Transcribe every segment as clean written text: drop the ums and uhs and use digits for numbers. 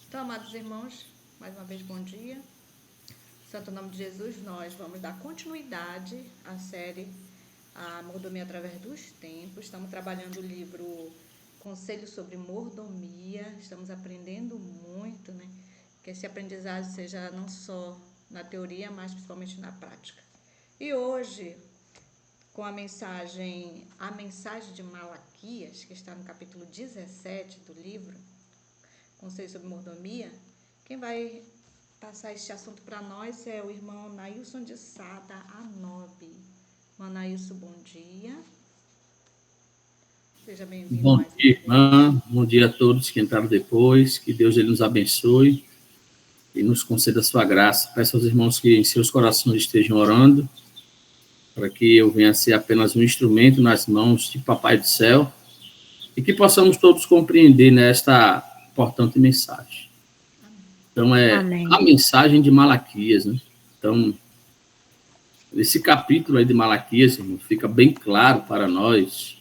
Então, amados irmãos, mais uma vez bom dia. Santo nome de Jesus, nós vamos dar continuidade à série A Mordomia através dos Tempos. Estamos trabalhando o livro Conselhos sobre Mordomia. Estamos aprendendo muito, né? Que esse aprendizado seja não só na teoria, mas principalmente na prática. E hoje, com a mensagem de Malaquias, que está no capítulo 17 do livro Conselho sobre Mordomia, quem vai passar este assunto para nós é o irmão Nailson de Sá, da Anobe. Irmão Nailson, bom dia. Seja bem-vindo Bom mais uma dia, vez. irmã. Bom dia a todos que entraram depois. Que Deus ele nos abençoe e nos conceda a sua graça. Peço aos irmãos que em seus corações estejam orando, para que eu venha ser apenas um instrumento nas mãos de Papai do Céu e que possamos todos compreender nesta importante mensagem. Então, Amém. a mensagem de Malaquias, né? Então, esse capítulo aí de Malaquias, irmão, fica bem claro para nós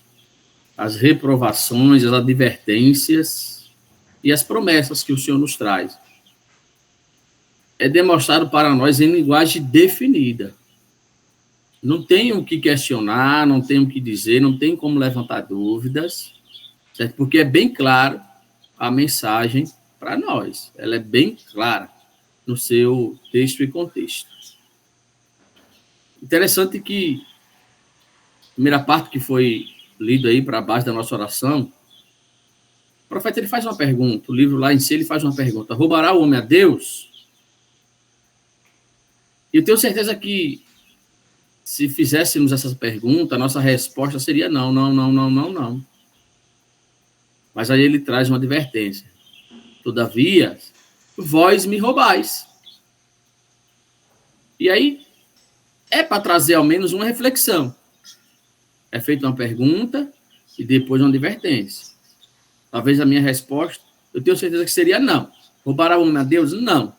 as reprovações, as advertências e as promessas que o Senhor nos traz. É demonstrado para nós em linguagem definida. Não tem o que questionar, não tem o que dizer, não tem como levantar dúvidas, certo? Porque é bem claro a mensagem para nós. Ela é bem clara no seu texto e contexto. Interessante que a primeira parte que foi lida aí para baixo da nossa oração, o profeta ele faz uma pergunta, o livro lá em si ele faz uma pergunta: roubará o homem a Deus? E eu tenho certeza que se fizéssemos essa pergunta, a nossa resposta seria não, não, não, não, não, não. Mas aí ele traz uma advertência. Todavia, vós me roubais. E aí é para trazer ao menos uma reflexão. É feita uma pergunta e depois uma advertência. Talvez a minha resposta, eu tenho certeza que seria não. Roubará o homem a Deus? Não.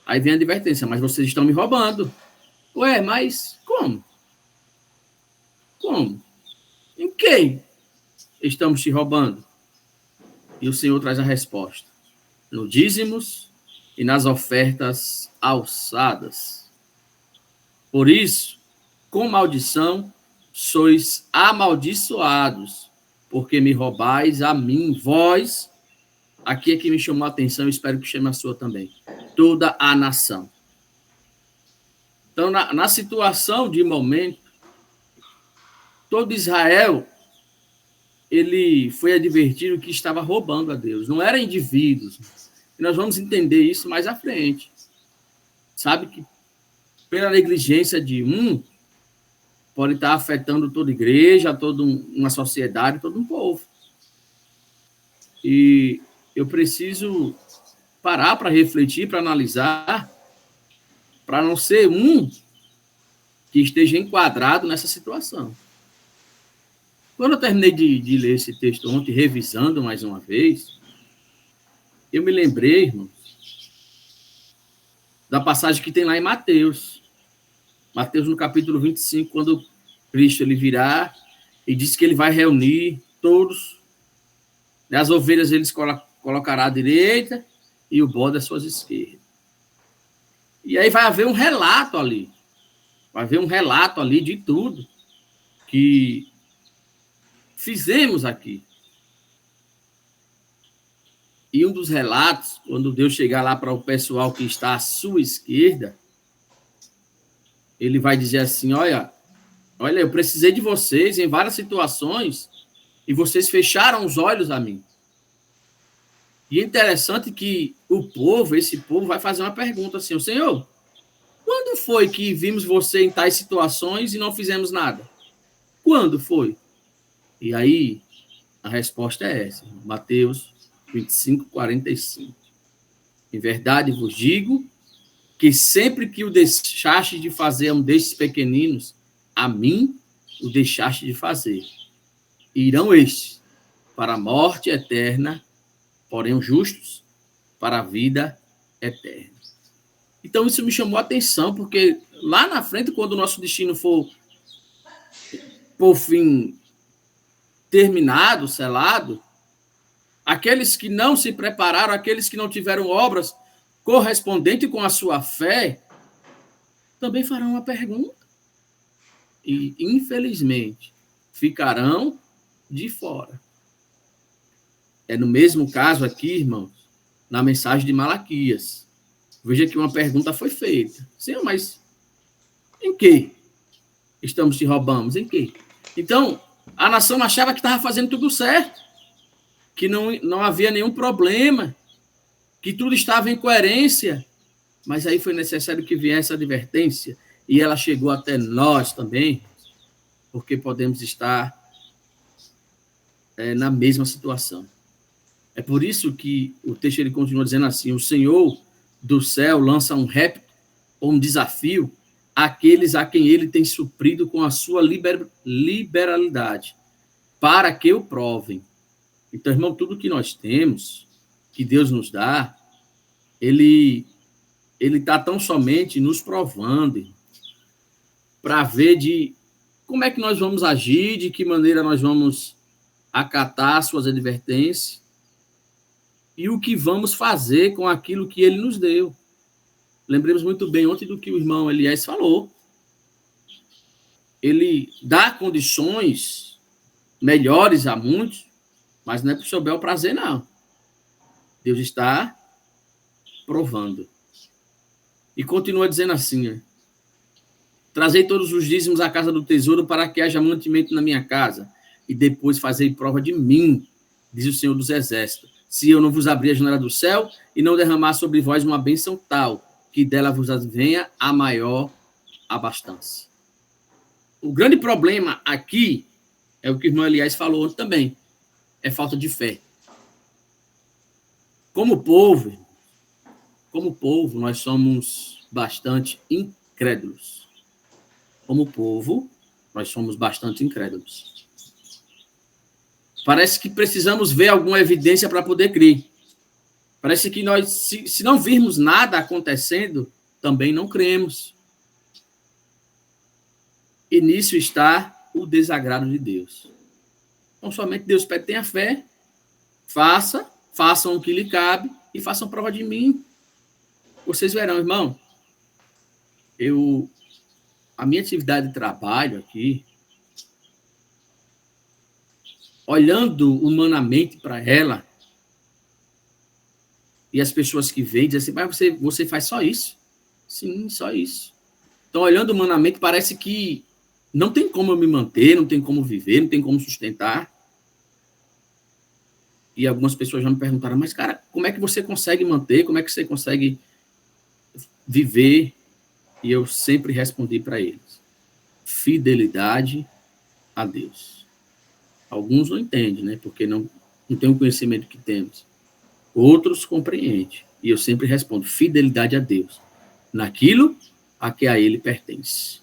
Aí vem a advertência, mas vocês estão me roubando. Ué, mas como? Como? Em quem estamos te roubando? E o Senhor traz a resposta: no dízimos e nas ofertas alçadas. Por isso, com maldição, sois amaldiçoados, porque me roubais a mim, vós. Aqui é que me chamou a atenção, espero que chame a sua também. Toda a nação. Então, na situação de momento, todo Israel, ele foi advertido que estava roubando a Deus. Não eram indivíduos. E nós vamos entender isso mais à frente. Sabe que pela negligência de um, pode estar afetando toda a igreja, toda uma sociedade, todo um povo. E eu preciso parar para refletir, para analisar, para não ser um que esteja enquadrado nessa situação. Quando eu terminei de ler esse texto ontem, revisando mais uma vez, eu me lembrei, irmãos, da passagem que tem lá em Mateus. Mateus, no capítulo 25, quando Cristo ele virá e diz que ele vai reunir todos, né, as ovelhas eles colocará à direita e o bode à sua esquerda. E aí vai haver um relato ali. Vai haver um relato ali de tudo que fizemos aqui. E um dos relatos, quando Deus chegar lá para o pessoal que está à sua esquerda, ele vai dizer assim: olha, eu precisei de vocês em várias situações e vocês fecharam os olhos a mim. E é interessante que esse povo vai fazer uma pergunta assim: Senhor, quando foi que vimos você em tais situações e não fizemos nada? Quando foi? E aí, a resposta é essa, Mateus 25, 45. Em verdade vos digo que sempre que o deixaste de fazer a um destes pequeninos, a mim o deixaste de fazer. Irão estes para a morte eterna, porém os justos para a vida eterna. Então, isso me chamou a atenção, porque lá na frente, quando o nosso destino for, por fim, terminado, selado, Aqueles que não se prepararam, aqueles que não tiveram obras correspondentes com a sua fé, também farão uma pergunta. E, infelizmente, ficarão de fora. É no mesmo caso aqui, irmãos, na mensagem de Malaquias. Veja que uma pergunta foi feita. Senhor, mas em que estamos te roubando? Em que? Então, a nação achava que estava fazendo tudo certo, que não havia nenhum problema, que tudo estava em coerência, mas aí foi necessário que viesse a advertência, e ela chegou até nós também, porque podemos estar na mesma situação. É por isso que o texto ele continua dizendo assim: o Senhor do céu lança um repto ou um desafio àqueles a quem ele tem suprido com a sua liberalidade, para que o provem. Então, irmão, tudo que nós temos, que Deus nos dá, ele está tão somente nos provando para ver de como é que nós vamos agir, de que maneira nós vamos acatar suas advertências e o que vamos fazer com aquilo que ele nos deu. Lembremos muito bem ontem do que o irmão Elias falou. Ele dá condições melhores a muitos, mas não é para o seu bel prazer, não. Deus está provando. E continua dizendo assim: trazei todos os dízimos à casa do tesouro para que haja mantimento na minha casa, e depois fazei prova de mim, diz o Senhor dos Exércitos, se eu não vos abrir a janela do céu e não derramar sobre vós uma bênção tal, que dela vos venha a maior abastança. O grande problema aqui é o que o irmão Elias falou ontem também, é falta de fé. Como povo, nós somos bastante incrédulos. Como povo, nós somos bastante incrédulos. Parece que precisamos ver alguma evidência para poder crer. Parece que nós, se não virmos nada acontecendo, também não cremos. E nisso está o desagrado de Deus. Então, somente Deus pede, tenha fé, façam o que lhe cabe e façam prova de mim. Vocês verão, irmão, a minha atividade de trabalho aqui, olhando humanamente para ela, e as pessoas que vêm dizem assim, mas você faz só isso? Sim, só isso. Então, olhando humanamente, parece que não tem como eu me manter, não tem como viver, não tem como sustentar. E algumas pessoas já me perguntaram, mas, cara, como é que você consegue manter? Como é que você consegue viver? E eu sempre respondi para eles: fidelidade a Deus. Alguns não entendem, né? Porque não tem o conhecimento que temos. Outros compreendem. E eu sempre respondo: fidelidade a Deus, naquilo a que a Ele pertence.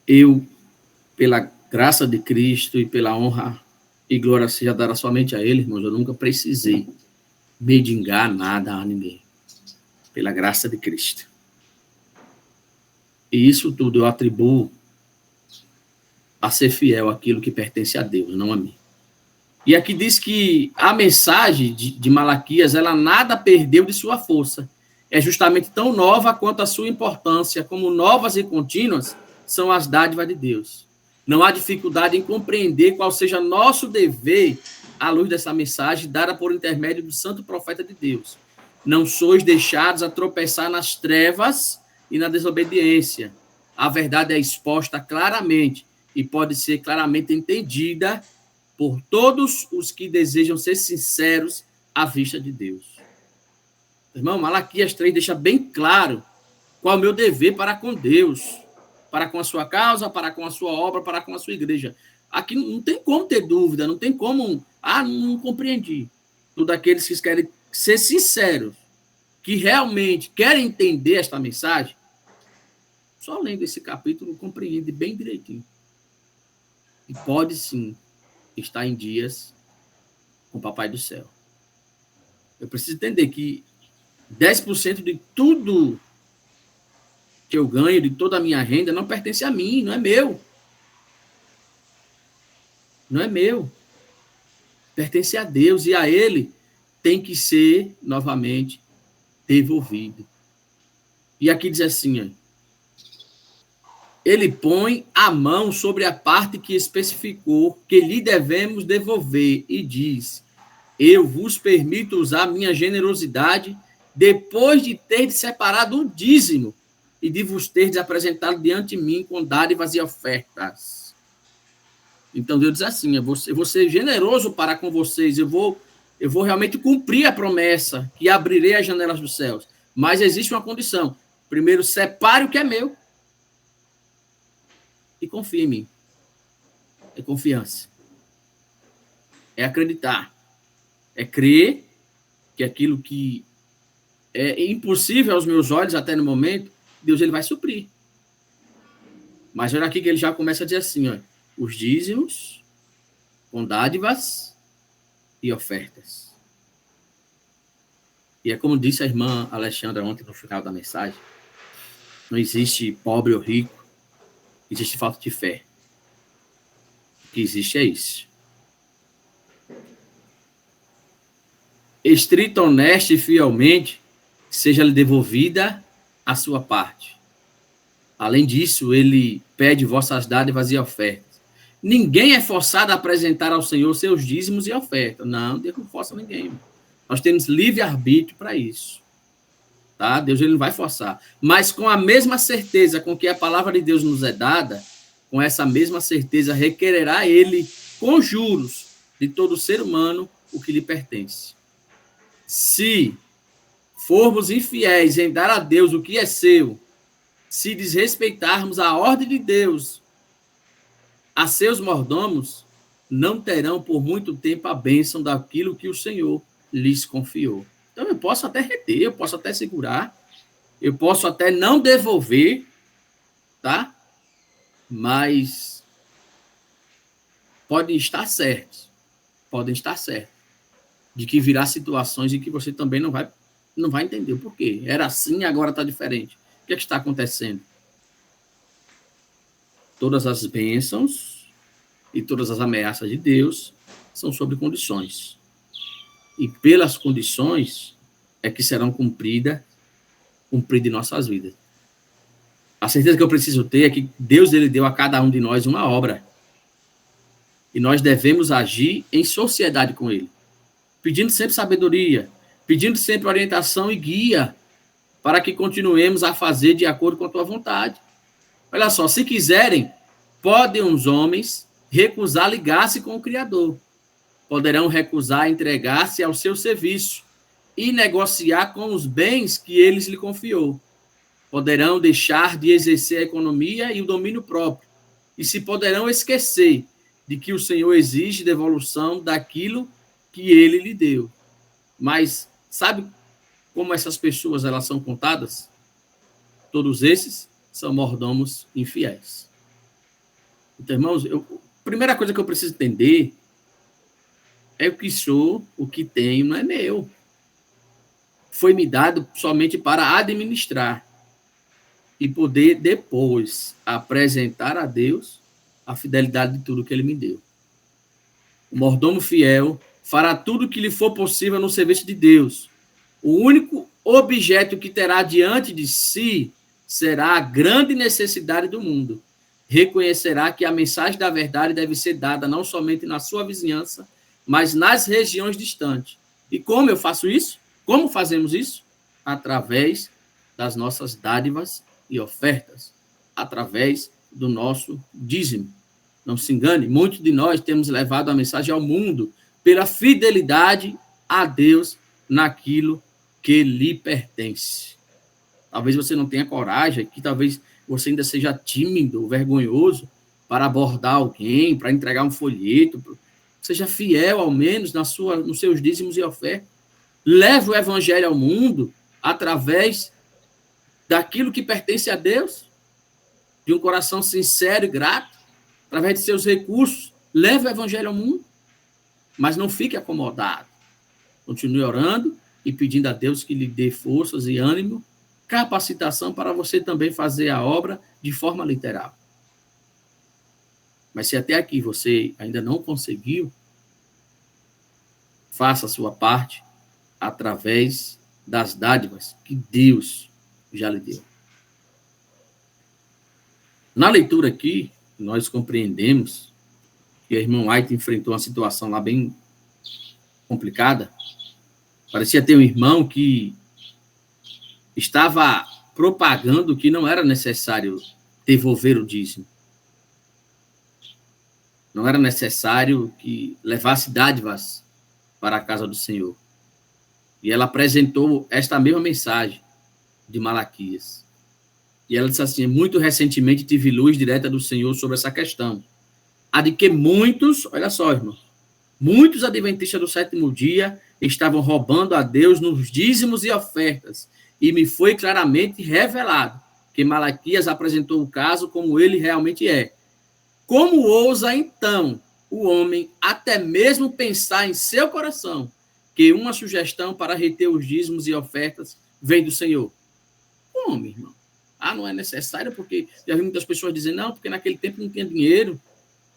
Eu, pela graça de Cristo e pela honra e glória seja dada somente a Ele, irmãos, eu nunca precisei mendigar nada a ninguém. Pela graça de Cristo. E isso tudo eu atribuo a ser fiel àquilo que pertence a Deus, não a mim. E aqui diz que a mensagem de Malaquias, ela nada perdeu de sua força. É justamente tão nova quanto a sua importância, como novas e contínuas são as dádivas de Deus. Não há dificuldade em compreender qual seja nosso dever à luz dessa mensagem dada por intermédio do santo profeta de Deus. Não sois deixados a tropeçar nas trevas e na desobediência. A verdade é exposta claramente e pode ser claramente entendida por todos os que desejam ser sinceros à vista de Deus. Irmão, Malaquias 3 deixa bem claro qual é o meu dever para com Deus, para com a sua causa, para com a sua obra, para com a sua igreja. Aqui não tem como ter dúvida, não tem como, não compreendi. Todos aqueles que querem ser sinceros, que realmente querem entender esta mensagem, só lendo esse capítulo compreende bem direitinho. E pode sim estar em dias com o Papai do Céu. Eu preciso entender que 10% de tudo que eu ganho, de toda a minha renda, não pertence a mim, não é meu. Não é meu. pertence a Deus e a ele tem que ser novamente devolvido. E aqui diz assim, ó, ele põe a mão sobre a parte que especificou que lhe devemos devolver e diz: eu vos permito usar minha generosidade depois de ter separado o dízimo e de vos ter apresentado diante de mim com dádivas e ofertas. Então Deus diz assim: eu vou ser generoso para com vocês, eu vou realmente cumprir a promessa que abrirei as janelas dos céus. Mas existe uma condição: primeiro separe o que é meu e confie em mim. É confiança. É acreditar. É crer que aquilo que é impossível aos meus olhos até no momento, Deus ele vai suprir. Mas olha aqui que ele já começa a dizer assim, ó, os dízimos com dádivas e ofertas. E é como disse a irmã Alexandra ontem no final da mensagem, não existe pobre ou rico, existe falta de fé. O que existe é isso. Estrito, honesto e fielmente, seja-lhe devolvida a sua parte. Além disso, ele pede vossas dádivas e ofertas. Ninguém é forçado a apresentar ao Senhor seus dízimos e ofertas. Não, Deus não força ninguém. Nós temos livre-arbítrio para isso. Tá? Deus ele não vai forçar. Mas com a mesma certeza com que a palavra de Deus nos é dada, com essa mesma certeza requererá ele, com juros, de todo ser humano o que lhe pertence. Se formos infiéis em dar a Deus o que é seu, se desrespeitarmos a ordem de Deus, a seus mordomos, não terão por muito tempo a bênção daquilo que o Senhor lhes confiou. Então, eu posso até reter, eu posso até segurar, eu posso até não devolver, tá? Mas podem estar certos, de que virá situações em que você também não vai entender o porquê. Era assim e agora está diferente. O que é que está acontecendo? Todas as bênçãos e todas as ameaças de Deus são sobre condições. E pelas condições é que serão cumpridas em nossas vidas. A certeza que eu preciso ter é que Deus ele deu a cada um de nós uma obra. E nós devemos agir em sociedade com ele. Pedindo sempre sabedoria, pedindo sempre orientação e guia para que continuemos a fazer de acordo com a tua vontade. Olha só, se quiserem, podem os homens recusar ligar-se com o Criador. Poderão recusar entregar-se ao seu serviço e negociar com os bens que ele lhe confiou. Poderão deixar de exercer a economia e o domínio próprio. E se poderão esquecer de que o Senhor exige devolução daquilo que ele lhe deu. Mas sabe como essas pessoas elas são contadas? Todos esses são mordomos infiéis. Então, irmãos, a primeira coisa que eu preciso entender é o que sou, o que tenho não é meu. Foi me dado somente para administrar e poder depois apresentar a Deus a fidelidade de tudo que ele me deu. O mordomo fiel fará tudo o que lhe for possível no serviço de Deus. O único objeto que terá diante de si será a grande necessidade do mundo. Reconhecerá que a mensagem da verdade deve ser dada não somente na sua vizinhança, mas nas regiões distantes. E como eu faço isso? Como fazemos isso? Através das nossas dádivas e ofertas, através do nosso dízimo. Não se engane, muitos de nós temos levado a mensagem ao mundo pela fidelidade a Deus naquilo que lhe pertence. Talvez você não tenha coragem, que talvez você ainda seja tímido, vergonhoso para abordar alguém, para entregar um folheto. Seja fiel, ao menos, nos seus dízimos e ofertas. Leve o evangelho ao mundo através daquilo que pertence a Deus, de um coração sincero e grato, através de seus recursos. Leve o evangelho ao mundo, mas não fique acomodado. Continue orando e pedindo a Deus que lhe dê forças e ânimo, capacitação para você também fazer a obra de forma literal. Mas se até aqui você ainda não conseguiu, faça a sua parte através das dádivas que Deus já lhe deu. Na leitura aqui, nós compreendemos que a irmã White enfrentou uma situação lá bem complicada. Parecia ter um irmão que estava propagando que não era necessário devolver o dízimo. Não era necessário que levasse dádivas para a casa do Senhor. E ela apresentou esta mesma mensagem de Malaquias. E ela disse assim: muito recentemente tive luz direta do Senhor sobre essa questão. A de que muitos, olha só, irmãos, muitos adventistas do sétimo dia estavam roubando a Deus nos dízimos e ofertas. E me foi claramente revelado que Malaquias apresentou o caso como ele realmente é. Como ousa, então, o homem até mesmo pensar em seu coração que uma sugestão para reter os dízimos e ofertas vem do Senhor? Como, irmão? Não é necessário, porque já vi muitas pessoas dizendo, não, porque naquele tempo não tinha dinheiro.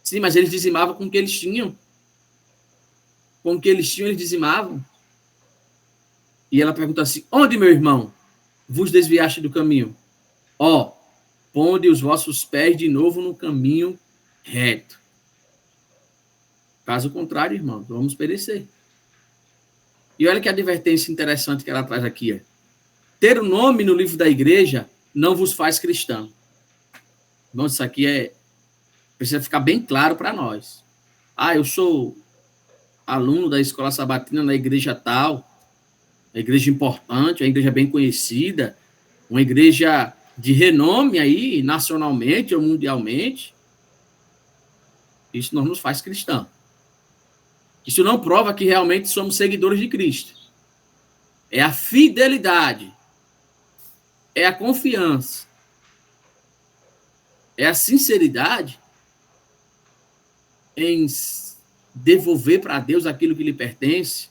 Sim, mas eles dizimavam com o que eles tinham. Com o que eles tinham, eles dizimavam. E ela pergunta assim: onde, meu irmão, vos desviaste do caminho? Ponde os vossos pés de novo no caminho reto. Caso contrário, irmão, vamos perecer. E olha que advertência interessante que ela traz aqui. Ter o nome no livro da igreja não vos faz cristão. Bom, isso aqui precisa ficar bem claro para nós. Eu sou aluno da escola sabatina na igreja tal, uma igreja importante, uma igreja bem conhecida, uma igreja de renome aí, nacionalmente ou mundialmente. Isso não nos faz cristão. Isso não prova que realmente somos seguidores de Cristo. É a fidelidade, é a confiança, é a sinceridade em devolver para Deus aquilo que lhe pertence,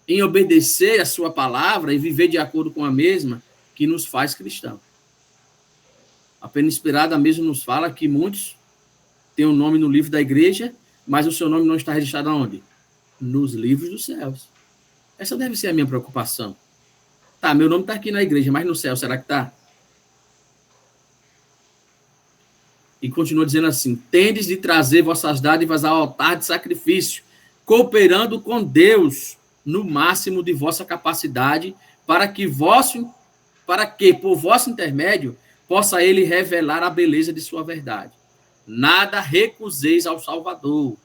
em obedecer a sua palavra e viver de acordo com a mesma, que nos faz cristão. A Pena Inspirada mesmo nos fala que muitos têm um nome no livro da igreja, mas o seu nome não está registrado aonde? Nos livros dos céus. Essa deve ser a minha preocupação. Meu nome está aqui na igreja, mas no céu, será que está? E continua dizendo assim: tendes de trazer vossas dádivas ao altar de sacrifício, cooperando com Deus no máximo de vossa capacidade, para que por vosso intermédio possa ele revelar a beleza de sua verdade. Nada recuseis ao Salvador.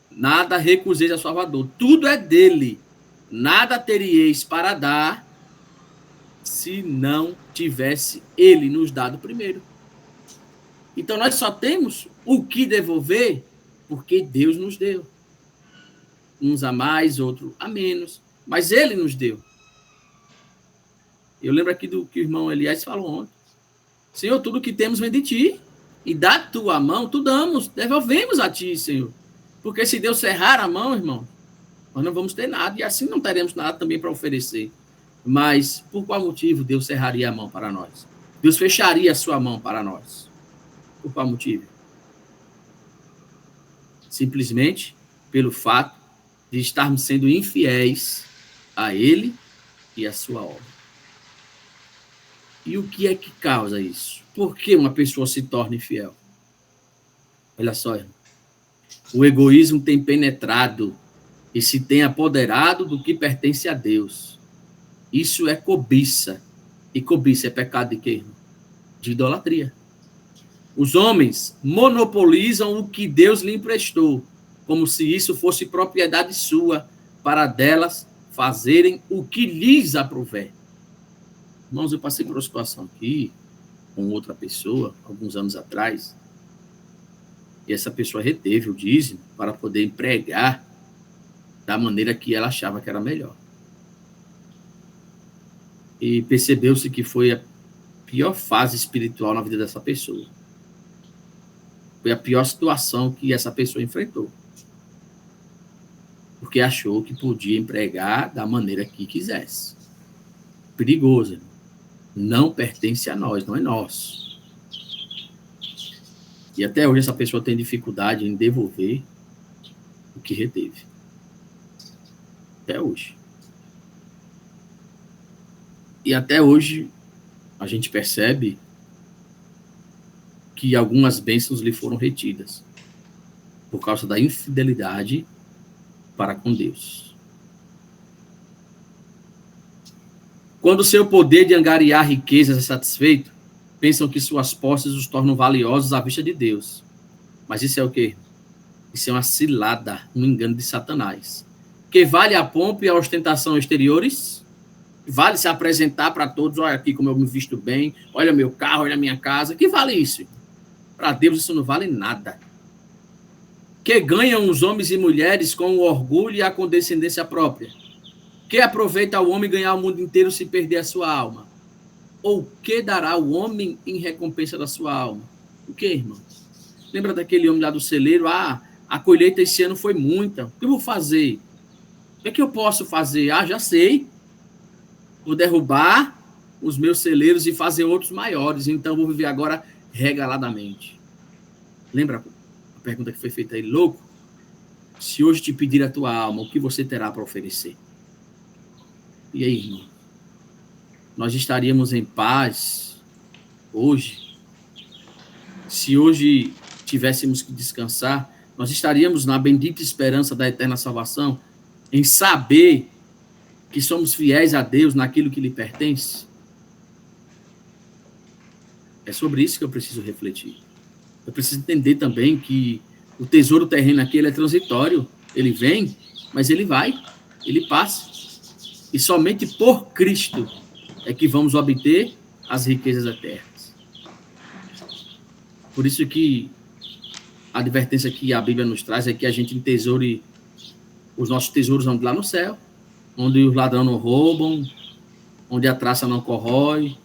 Nada recuseis ao Salvador. Tudo é dele. Nada teríeis para dar se não tivesse ele nos dado primeiro. Então, nós só temos o que devolver porque Deus nos deu. Uns a mais, outros a menos. Mas ele nos deu. Eu lembro aqui do que o irmão Elias falou ontem. Senhor, tudo que temos vem de ti. E da tua mão, tu damos. Devolvemos a ti, Senhor. Porque se Deus cerrar a mão, irmão, nós não vamos ter nada. E assim não teremos nada também para oferecer. Mas por qual motivo Deus cerraria a mão para nós? Deus fecharia a sua mão para nós. Por qual motivo? Simplesmente pelo fato de estarmos sendo infiéis a ele e a sua obra. E o que é que causa isso? Por que uma pessoa se torna infiel? Olha só, irmão. O egoísmo tem penetrado e se tem apoderado do que pertence a Deus. Isso é cobiça. E cobiça é pecado de quê, irmão? De idolatria. Os homens monopolizam o que Deus lhe emprestou, como se isso fosse propriedade sua, para delas fazerem o que lhes aprouver. Irmãos, eu passei por uma situação aqui com outra pessoa, alguns anos atrás, e essa pessoa reteve o dízimo para poder empregar da maneira que ela achava que era melhor. E percebeu-se que foi a pior fase espiritual na vida dessa pessoa. Foi a pior situação que essa pessoa enfrentou. Porque achou que podia empregar da maneira que quisesse. Perigoso, irmão. Não pertence a nós, não é nosso. E até hoje essa pessoa tem dificuldade em devolver o que reteve. Até hoje. E até hoje a gente percebe que algumas bênçãos lhe foram retidas por causa da infidelidade para com Deus. Quando seu poder de angariar riquezas é satisfeito, pensam que suas posses os tornam valiosos à vista de Deus. Mas isso é o quê? Isso é uma cilada, um engano de Satanás. Que vale a pompa e a ostentação exteriores? Vale se apresentar para todos, olha aqui como eu me visto bem, olha meu carro, olha minha casa. Que vale isso? Para Deus isso não vale nada. Que ganham os homens e mulheres com o orgulho e a condescendência própria? Que aproveita o homem ganhar o mundo inteiro se perder a sua alma? Ou que dará o homem em recompensa da sua alma? O que, irmão? Lembra daquele homem lá do celeiro? Ah, a colheita esse ano foi muita. O que eu vou fazer? O que eu posso fazer? Ah, já sei. Vou derrubar os meus celeiros e fazer outros maiores. Então, vou viver agora regaladamente. Lembra a pergunta que foi feita aí? Louco, se hoje te pedir a tua alma, o que você terá para oferecer? E aí, irmão? Nós estaríamos em paz hoje? Se hoje tivéssemos que descansar, nós estaríamos na bendita esperança da eterna salvação, em saber que somos fiéis a Deus naquilo que lhe pertence? É sobre isso que eu preciso refletir. Eu preciso entender também que o tesouro terreno aqui ele é transitório. Ele vem, mas ele vai, ele passa. E somente por Cristo é que vamos obter as riquezas eternas. Por isso que a advertência que a Bíblia nos traz é que a gente entesoure os nossos tesouros onde lá no céu, onde os ladrões não roubam, onde a traça não corrói,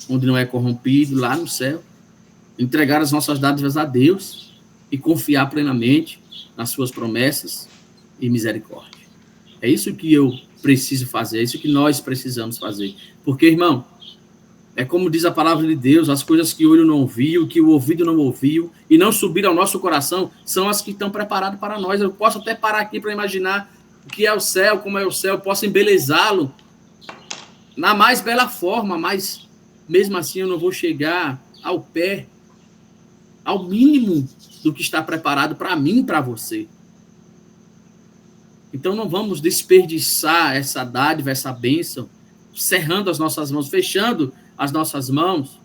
onde não é corrompido, lá no céu. Entregar as nossas dádivas a Deus e confiar plenamente nas suas promessas e misericórdia. É isso que eu preciso fazer, é isso que nós precisamos fazer. Porque, irmão, é como diz a palavra de Deus, as coisas que o olho não viu, que o ouvido não ouviu e não subiram ao nosso coração, são as que estão preparadas para nós. Eu posso até parar aqui para imaginar o que é o céu, como é o céu, posso embelezá-lo na mais bela forma, mas mesmo assim eu não vou chegar ao pé, ao mínimo do que está preparado para mim e para você. Então não vamos desperdiçar essa dádiva, essa bênção, cerrando as nossas mãos, fechando as nossas mãos,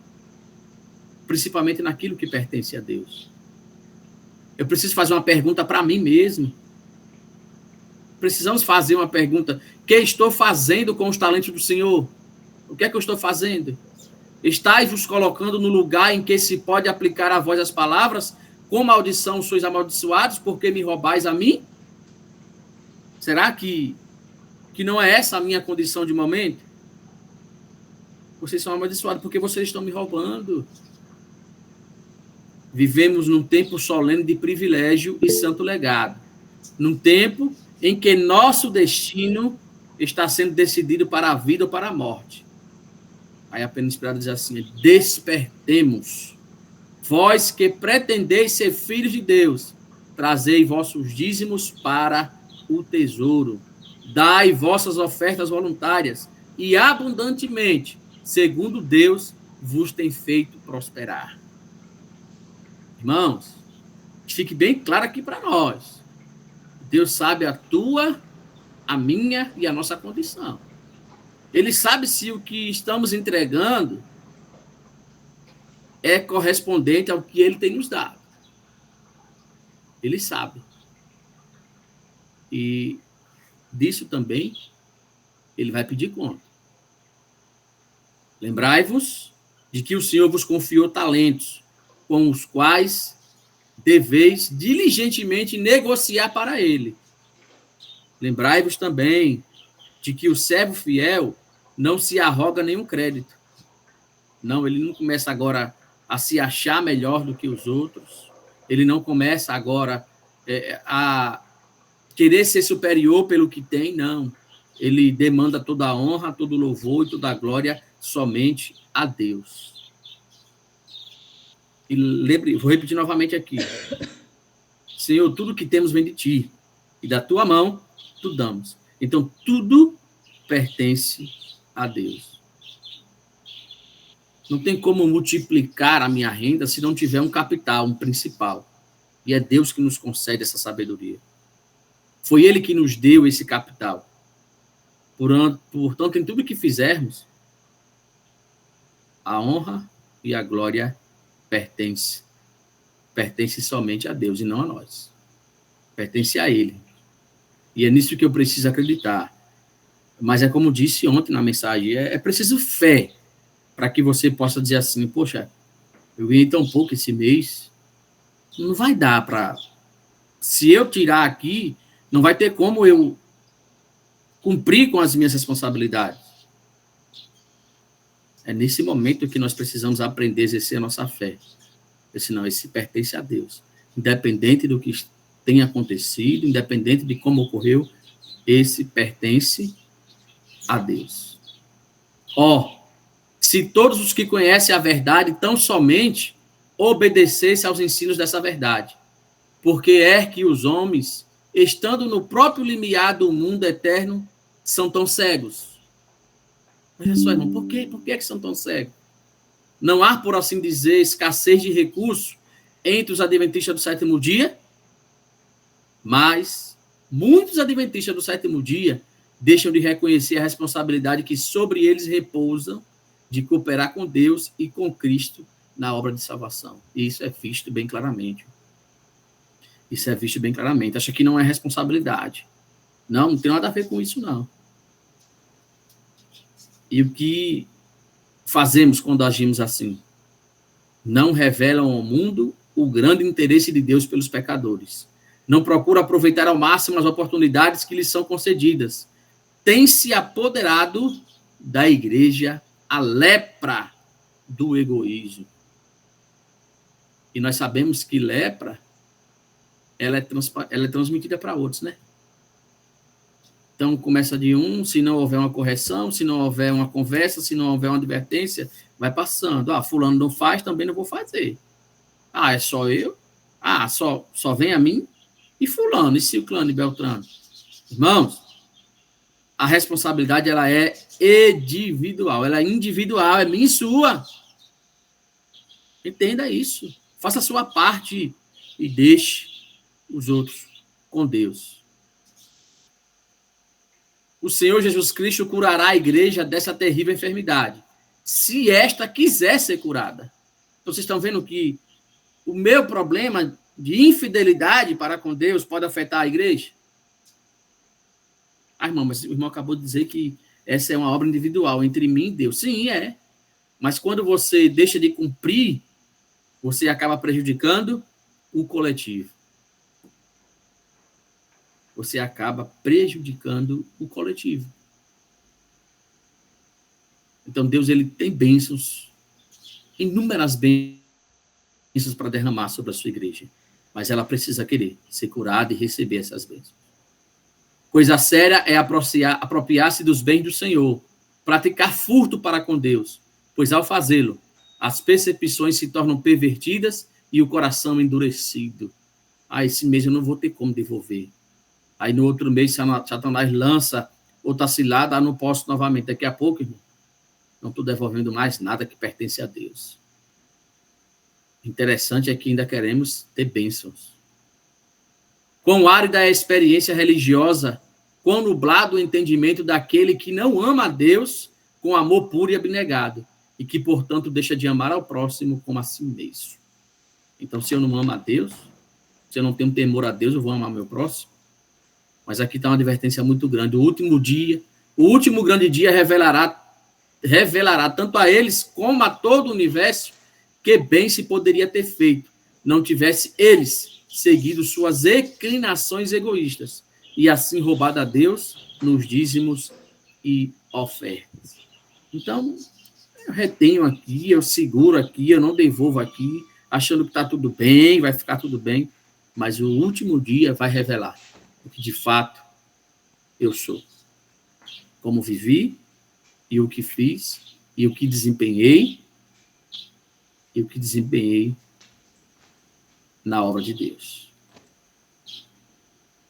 principalmente naquilo que pertence a Deus. Eu preciso fazer uma pergunta para mim mesmo. Precisamos fazer uma pergunta. O que estou fazendo com os talentos do Senhor? O que é que eu estou fazendo? Estais vos colocando no lugar em que se pode aplicar a vós as palavras? Com maldição sois amaldiçoados, porque me roubais a mim? Será que não é essa a minha condição de momento? Vocês são amaldiçoados porque vocês estão me roubando. Vivemos num tempo solene de privilégio e santo legado. Num tempo em que nosso destino está sendo decidido para a vida ou para a morte. Aí a pena inspirada diz assim: despertemos. Vós que pretendeis ser filhos de Deus, trazei vossos dízimos para o tesouro. Dai vossas ofertas voluntárias e abundantemente, segundo Deus vos tem feito prosperar. Irmãos, que fique bem claro aqui para nós. Deus sabe a tua, a minha e a nossa condição. Ele sabe se o que estamos entregando é correspondente ao que ele tem nos dado. Ele sabe. E disso também ele vai pedir conta. Lembrai-vos de que o Senhor vos confiou talentos, com os quais deveis diligentemente negociar para ele. Lembrai-vos também de que o servo fiel não se arroga nenhum crédito. Não, ele não começa agora a se achar melhor do que os outros. Ele não começa agora a querer ser superior pelo que tem, não. Ele demanda toda a honra, todo o louvor e toda a glória somente a Deus. E lembre, vou repetir novamente aqui. Senhor, tudo que temos vem de ti, e da tua mão tu damos. Então, tudo pertence a Deus. Não tem como multiplicar a minha renda se não tiver um capital, um principal. E é Deus que nos concede essa sabedoria. Foi Ele que nos deu esse capital. Portanto, em tudo que fizermos, a honra e a glória pertence somente a Deus e não a nós. Pertence a Ele. E é nisso que eu preciso acreditar. Mas é como disse ontem na mensagem, é preciso fé para que você possa dizer assim, poxa, eu ganhei tão pouco esse mês, não vai dar para... Se eu tirar aqui, não vai ter como eu cumprir com as minhas responsabilidades. É nesse momento que nós precisamos aprender a exercer a nossa fé. Porque senão esse pertence a Deus. Independente do que tenha acontecido, independente de como ocorreu, esse pertence a Deus. Se todos os que conhecem a verdade tão somente obedecessem aos ensinos dessa verdade, porque é que os homens, estando no próprio limiar do mundo eterno, são tão cegos. Olha só, irmão, por que é que são tão cegos? Não há, por assim dizer, escassez de recursos entre os adventistas do sétimo dia, mas muitos adventistas do sétimo dia deixam de reconhecer a responsabilidade que sobre eles repousa de cooperar com Deus e com Cristo na obra de salvação. E isso é visto bem claramente. Isso é visto bem claramente. Acha que não é responsabilidade. Não tem nada a ver com isso, não. E o que fazemos quando agimos assim? Não revelam ao mundo o grande interesse de Deus pelos pecadores. Não procuram aproveitar ao máximo as oportunidades que lhes são concedidas. Tem se apoderado da igreja a lepra do egoísmo. E nós sabemos que lepra, ela é transmitida para outros, né? Então, começa de um, se não houver uma correção, se não houver uma conversa, se não houver uma advertência, vai passando. Fulano não faz, também não vou fazer. É só eu? Só vem a mim? E fulano, e ciclano e beltrano? Irmãos, a responsabilidade, ela é individual. Ela é individual, é minha e sua. Entenda isso. Faça a sua parte e deixe os outros com Deus. O Senhor Jesus Cristo curará a igreja dessa terrível enfermidade, se esta quiser ser curada. Então, vocês estão vendo que o meu problema de infidelidade para com Deus pode afetar a igreja? Irmão, mas o irmão acabou de dizer que essa é uma obra individual entre mim e Deus. Sim, é. Mas quando você deixa de cumprir, você acaba prejudicando o coletivo. Você acaba prejudicando o coletivo. Então, Deus, ele tem bênçãos, inúmeras bênçãos para derramar sobre a sua igreja. Mas ela precisa querer ser curada e receber essas bênçãos. Coisa séria é apropriar-se dos bens do Senhor, praticar furto para com Deus, pois ao fazê-lo, as percepções se tornam pervertidas e o coração endurecido. Esse mês eu não vou ter como devolver. Aí no outro mês, Satanás lança outra cilada, não posso novamente. Daqui a pouco, irmão, não estou devolvendo mais nada que pertence a Deus. Interessante é que ainda queremos ter bênçãos. Quão árida é a experiência religiosa, quão nublado o entendimento daquele que não ama a Deus com amor puro e abnegado, e que, portanto, deixa de amar ao próximo como a si mesmo. Então, se eu não amo a Deus, se eu não tenho temor a Deus, eu vou amar meu próximo? Mas aqui está uma advertência muito grande. O último grande dia revelará tanto a eles como a todo o universo que bem se poderia ter feito, não tivesse eles seguido suas inclinações egoístas e assim roubado a Deus nos dízimos e ofertas. Então, eu retenho aqui, eu seguro aqui, eu não devolvo aqui, achando que está tudo bem, vai ficar tudo bem, mas o último dia vai revelar o que de fato eu sou. Como vivi, e o que fiz, e o que desempenhei, na obra de Deus.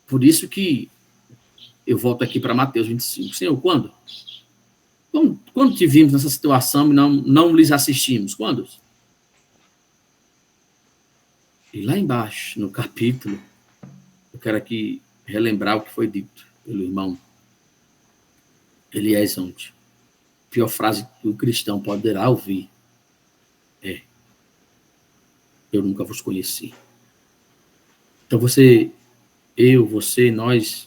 Por isso que eu volto aqui para Mateus 25. Senhor, quando? Quando te vimos nessa situação e não lhes assistimos? Quando? E lá embaixo, no capítulo, eu quero aqui relembrar o que foi dito pelo irmão Elias ontem. A pior frase que o cristão poderá ouvir é: eu nunca vos conheci. Então você, nós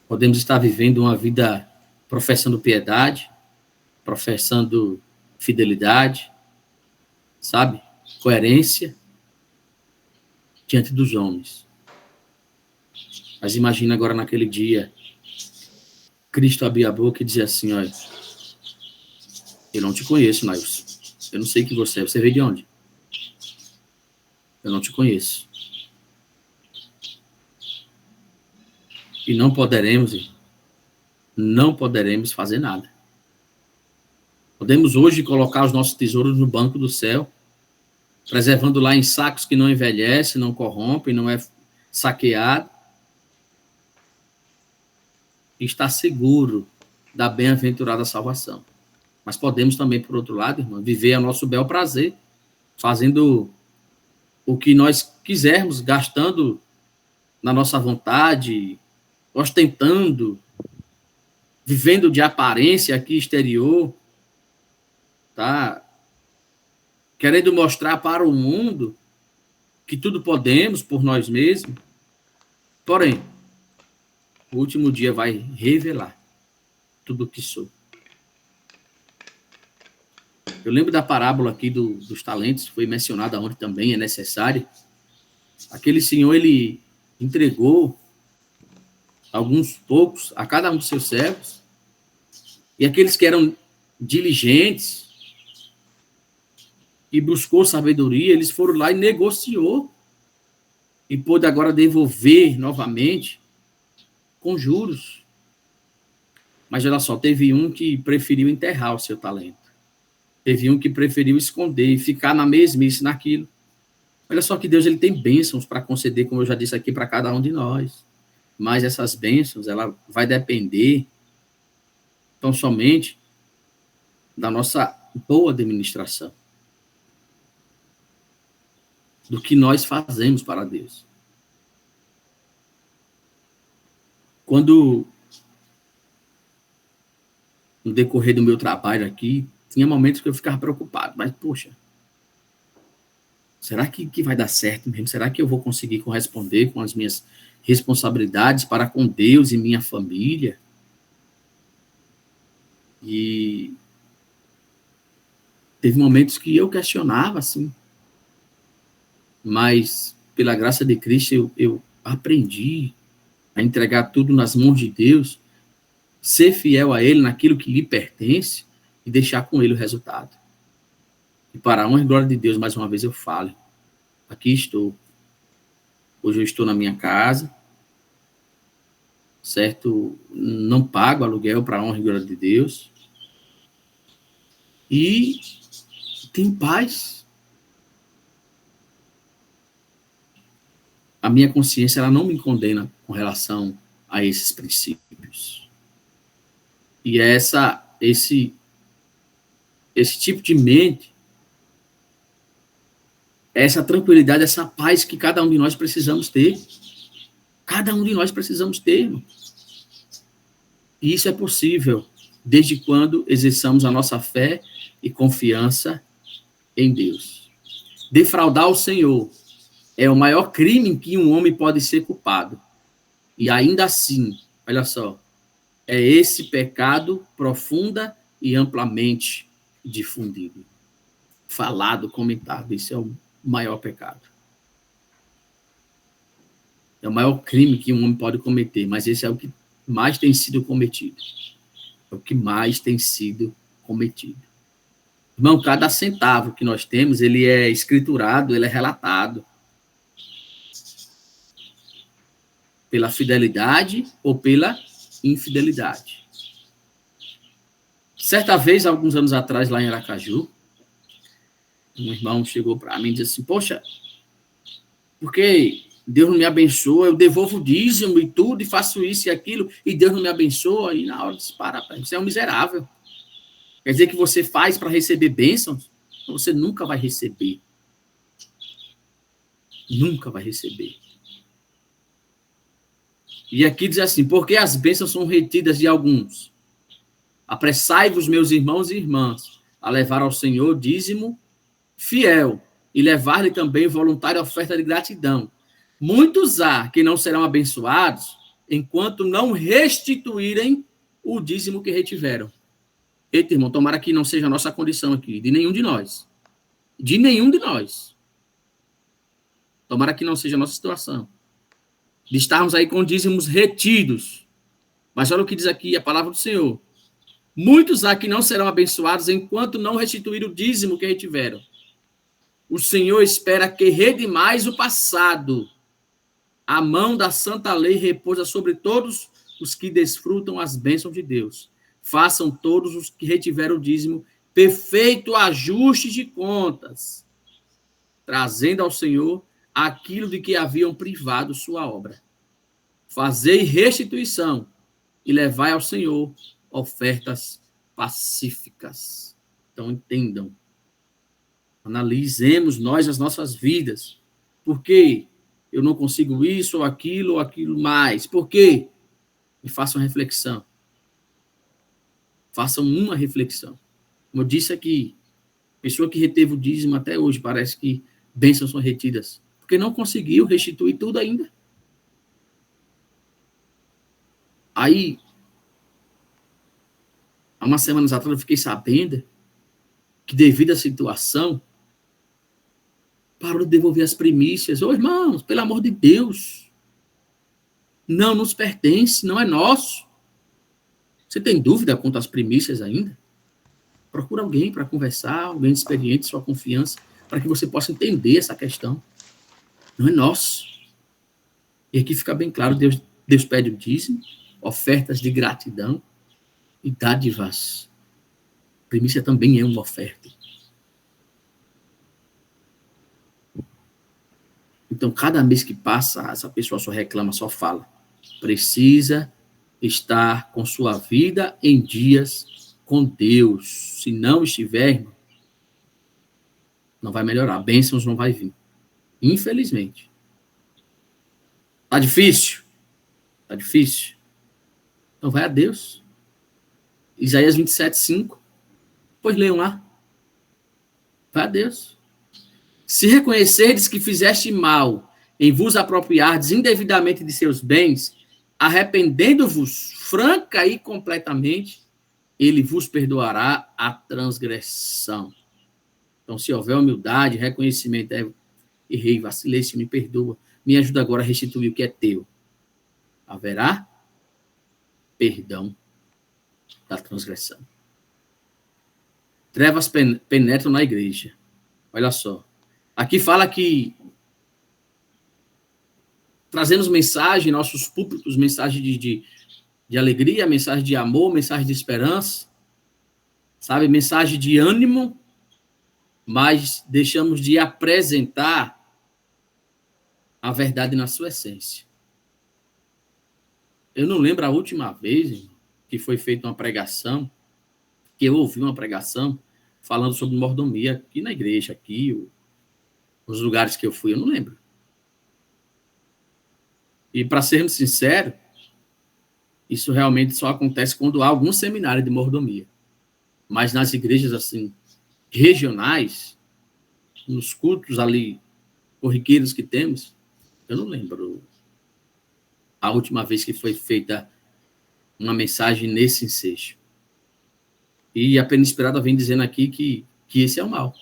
podemos estar vivendo uma vida professando piedade, professando fidelidade, sabe? Coerência diante dos homens. Mas imagina agora naquele dia, Cristo abrir a boca e dizer assim: olha, eu não te conheço, Nailson. Eu não sei quem você é. Você veio de onde? Eu não te conheço. E não poderemos fazer nada. Podemos hoje colocar os nossos tesouros no banco do céu, preservando lá em sacos que não envelhecem, não corrompem, não é saqueado. E está seguro da bem-aventurada salvação. Mas podemos também, por outro lado, irmão, viver a nosso bel prazer, fazendo o que nós quisermos, gastando na nossa vontade, ostentando, vivendo de aparência aqui exterior, tá? Querendo mostrar para o mundo que tudo podemos por nós mesmos. Porém, o último dia vai revelar tudo o que sou. Eu lembro da parábola aqui dos talentos, foi mencionada ontem também, é necessário. Aquele senhor, ele entregou alguns poucos a cada um dos seus servos, e aqueles que eram diligentes e buscou sabedoria, eles foram lá e negociou, e pôde agora devolver novamente com juros. Mas olha só, teve um que preferiu enterrar o seu talento. Teve um que preferiu esconder e ficar na mesmice naquilo. Olha só que Deus, ele tem bênçãos para conceder, como eu já disse aqui, para cada um de nós. Mas essas bênçãos, ela vai depender tão somente da nossa boa administração, do que nós fazemos para Deus. Quando, no decorrer do meu trabalho aqui, tinha momentos que eu ficava preocupado, mas, poxa, será que vai dar certo mesmo? Será que eu vou conseguir corresponder com as minhas responsabilidades para com Deus e minha família? E teve momentos que eu questionava, assim, mas pela graça de Cristo eu aprendi a entregar tudo nas mãos de Deus, ser fiel a Ele naquilo que lhe pertence e deixar com Ele o resultado. E para a honra e glória de Deus, mais uma vez eu falo, aqui estou. Hoje eu estou na minha casa, certo? Não pago aluguel para a honra e glória de Deus. E tenho paz. A minha consciência, ela não me condena com relação a esses princípios. E é esse tipo de mente, essa tranquilidade, essa paz que cada um de nós precisamos ter. Cada um de nós precisamos ter, irmão. E isso é possível desde quando exerçamos a nossa fé e confiança em Deus. Defraudar o Senhor é o maior crime em que um homem pode ser culpado. E ainda assim, olha só, é esse pecado profunda e amplamente difundido. Falado, comentado, isso é o maior pecado. É o maior crime que um homem pode cometer, mas esse é o que mais tem sido cometido. É o que mais tem sido cometido. Irmão, cada centavo que nós temos, ele é escriturado, ele é relatado. Pela fidelidade ou pela infidelidade. Certa vez, alguns anos atrás, lá em Aracaju, um irmão chegou para mim e disse assim, poxa, por que Deus não me abençoa, eu devolvo o dízimo e tudo, e faço isso e aquilo, e Deus não me abençoa, e na hora de parar, você é um miserável. Quer dizer que você faz para receber bênçãos? Você nunca vai receber. Nunca vai receber. E aqui diz assim, porque as bênçãos são retidas de alguns. Apressai-vos, meus irmãos e irmãs, a levar ao Senhor dízimo fiel, e levar-lhe também voluntária oferta de gratidão. Muitos há que não serão abençoados, enquanto não restituírem o dízimo que retiveram. Eita, irmão, tomara que não seja a nossa condição aqui, de nenhum de nós. De nenhum de nós. Tomara que não seja a nossa situação. De estarmos aí com dízimos retidos. Mas olha o que diz aqui a palavra do Senhor. Muitos há que não serão abençoados enquanto não restituir o dízimo que retiveram. O Senhor espera que redimais o passado. A mão da santa lei repousa sobre todos os que desfrutam as bênçãos de Deus. Façam todos os que retiveram o dízimo perfeito ajuste de contas, trazendo ao Senhor aquilo de que haviam privado sua obra. Fazei restituição e levai ao Senhor ofertas pacíficas. Então, entendam. Analisemos nós as nossas vidas. Por quê? Eu não consigo isso ou aquilo mais. Por quê? E façam reflexão. Façam uma reflexão. Como eu disse aqui, pessoa que reteve o dízimo até hoje, parece que bênçãos são retidas. Porque não conseguiu restituir tudo ainda. Aí, há umas semanas atrás, eu fiquei sabendo que, devido à situação, parou de devolver as primícias. Ô, irmãos, pelo amor de Deus, não nos pertence, não é nosso. Você tem dúvida quanto às primícias ainda? Procura alguém para conversar, alguém experiente, sua confiança, para que você possa entender essa questão. Não é nosso. E aqui fica bem claro, Deus pede o dízimo, ofertas de gratidão e dádivas. Primícia também é uma oferta. Então, cada mês que passa, essa pessoa só reclama, só fala. Precisa estar com sua vida em dias com Deus. Se não estiver, não vai melhorar. Bênçãos não vai vir. Infelizmente. Tá difícil? Tá difícil? Então vai a Deus. Isaías 27:5. Pois leiam lá. Vai a Deus. Se reconhecerdes que fizeste mal em vos apropriardes indevidamente de seus bens, arrependendo-vos franca e completamente, ele vos perdoará a transgressão. Então, se houver humildade, reconhecimento, errei, vacilei, se me perdoa, me ajuda agora a restituir o que é teu. Haverá perdão da transgressão. Trevas penetram na igreja. Olha só. Aqui fala que trazemos mensagem, nossos púlpitos, mensagem de alegria, mensagem de amor, mensagem de esperança, sabe? Mensagem de ânimo, mas deixamos de apresentar a verdade na sua essência. Eu não lembro a última vez que foi feita uma pregação, que eu ouvi uma pregação falando sobre mordomia aqui na igreja, aqui, nos lugares que eu fui, eu não lembro. E, para sermos sinceros, isso realmente só acontece quando há algum seminário de mordomia. Mas nas igrejas, assim, regionais, nos cultos ali, corriqueiros que temos, eu não lembro a última vez que foi feita uma mensagem nesse ensejo. E a Pena Inspirada vem dizendo aqui que esse é o mal.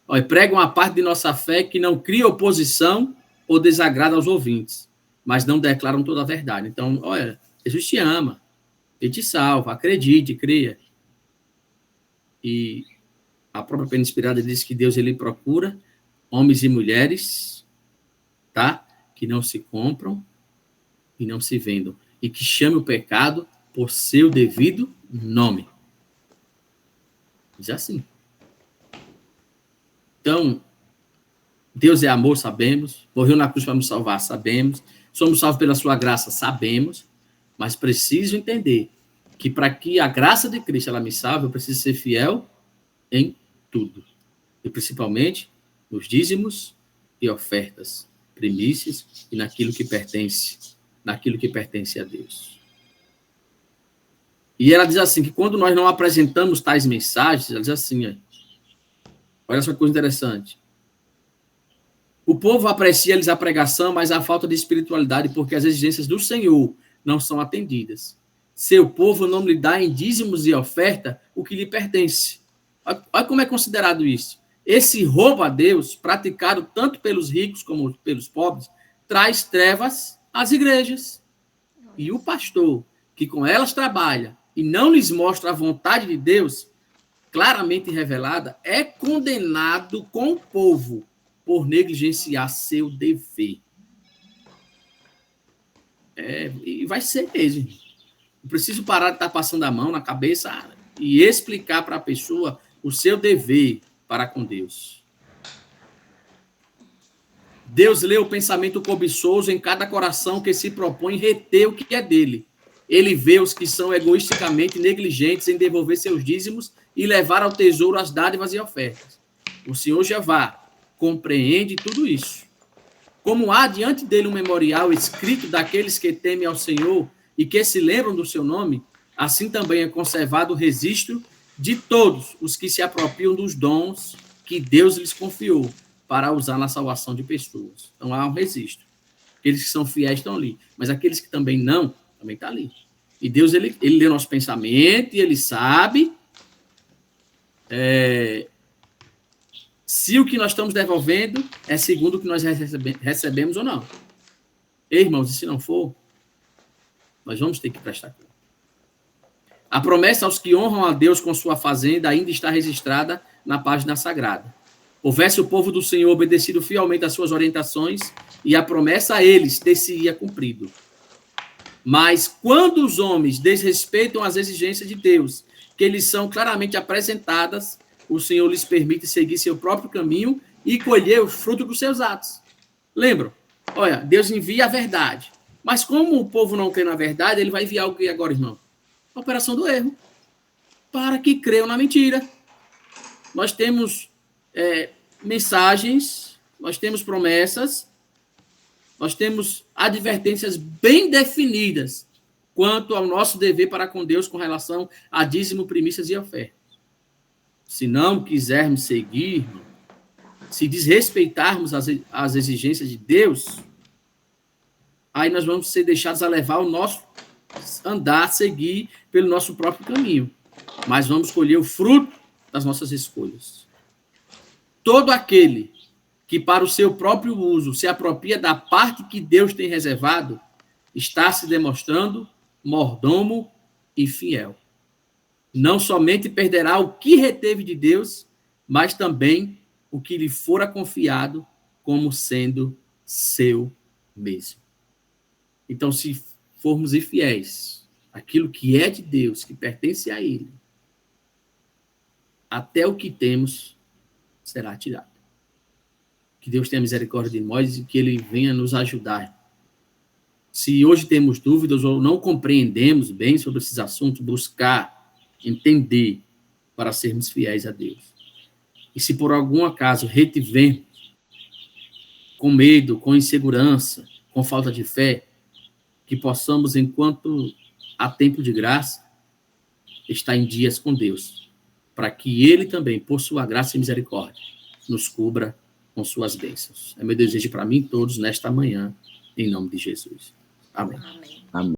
Olha, prega uma parte de nossa fé que não cria oposição ou desagrada aos ouvintes, mas não declaram toda a verdade. Então, olha, Jesus te ama, ele te salva, acredite, creia. E a própria Pena Inspirada diz que Deus ele procura homens e mulheres, tá? Que não se compram e não se vendam, e que chame o pecado por seu devido nome. Diz assim. Então, Deus é amor, sabemos. Morreu na cruz para nos salvar, sabemos. Somos salvos pela sua graça, sabemos. Mas preciso entender que para que a graça de Cristo ela me salve, eu preciso ser fiel em tudo. E principalmente nos dízimos e ofertas, primícias e naquilo que pertence a Deus. E ela diz assim, que quando nós não apresentamos tais mensagens, ela diz assim, olha só que coisa interessante. O povo aprecia-lhes a pregação, mas a falta de espiritualidade, porque as exigências do Senhor não são atendidas. Seu povo não lhe dá em dízimos e oferta o que lhe pertence. Olha como é considerado isso. Esse roubo a Deus, praticado tanto pelos ricos como pelos pobres, traz trevas às igrejas. E o pastor, que com elas trabalha e não lhes mostra a vontade de Deus, claramente revelada, é condenado com o povo por negligenciar seu dever. E vai ser mesmo. Eu preciso parar de estar passando a mão na cabeça e explicar para a pessoa o seu dever para com Deus. Deus lê o pensamento cobiçoso em cada coração que se propõe reter o que é dele. Ele vê os que são egoisticamente negligentes em devolver seus dízimos e levar ao tesouro as dádivas e ofertas. O Senhor Jeová compreende tudo isso. Como há diante dele um memorial escrito daqueles que temem ao Senhor e que se lembram do seu nome, assim também é conservado o registro de todos os que se apropriam dos dons que Deus lhes confiou para usar na salvação de pessoas. Então há um registro. Aqueles que são fiéis estão ali, mas aqueles que também não, também está ali. E Deus, ele lê nosso pensamento e ele sabe se o que nós estamos devolvendo é segundo o que nós recebemos ou não. Irmãos, e se não for, nós vamos ter que prestar conta. A promessa aos que honram a Deus com sua fazenda ainda está registrada na página sagrada. Houvesse o povo do Senhor obedecido fielmente às suas orientações, e a promessa a eles ter-se-ia cumprido. Mas quando os homens desrespeitam as exigências de Deus, que lhes são claramente apresentadas, o Senhor lhes permite seguir seu próprio caminho e colher o fruto dos seus atos. Lembram? Olha, Deus envia a verdade. Mas como o povo não crê na verdade, ele vai enviar o que agora, irmão? A operação do erro. Para que creiam na mentira. Nós temos mensagens, nós temos promessas, nós temos advertências bem definidas quanto ao nosso dever para com Deus com relação a dízimo, primícias e ofertas. Se não quisermos seguir, se desrespeitarmos as exigências de Deus, aí nós vamos ser deixados a levar o nosso andar, seguir pelo nosso próprio caminho. Mas vamos colher o fruto das nossas escolhas. Todo aquele que para o seu próprio uso se apropria da parte que Deus tem reservado, está se demonstrando mordomo e fiel. Não somente perderá o que reteve de Deus, mas também o que lhe fora confiado como sendo seu mesmo. Então, se formos infiéis, aquilo que é de Deus, que pertence a Ele, até o que temos será tirado. Que Deus tenha misericórdia de nós e que Ele venha nos ajudar. Se hoje temos dúvidas ou não compreendemos bem sobre esses assuntos, buscar entender para sermos fiéis a Deus. E se por algum acaso retivermos com medo, com insegurança, com falta de fé, que possamos, enquanto há tempo de graça, estar em dias com Deus, para que Ele também, por sua graça e misericórdia, nos cubra com suas bênçãos. É meu desejo para mim e todos nesta manhã, em nome de Jesus. Amém. Amém. Amém.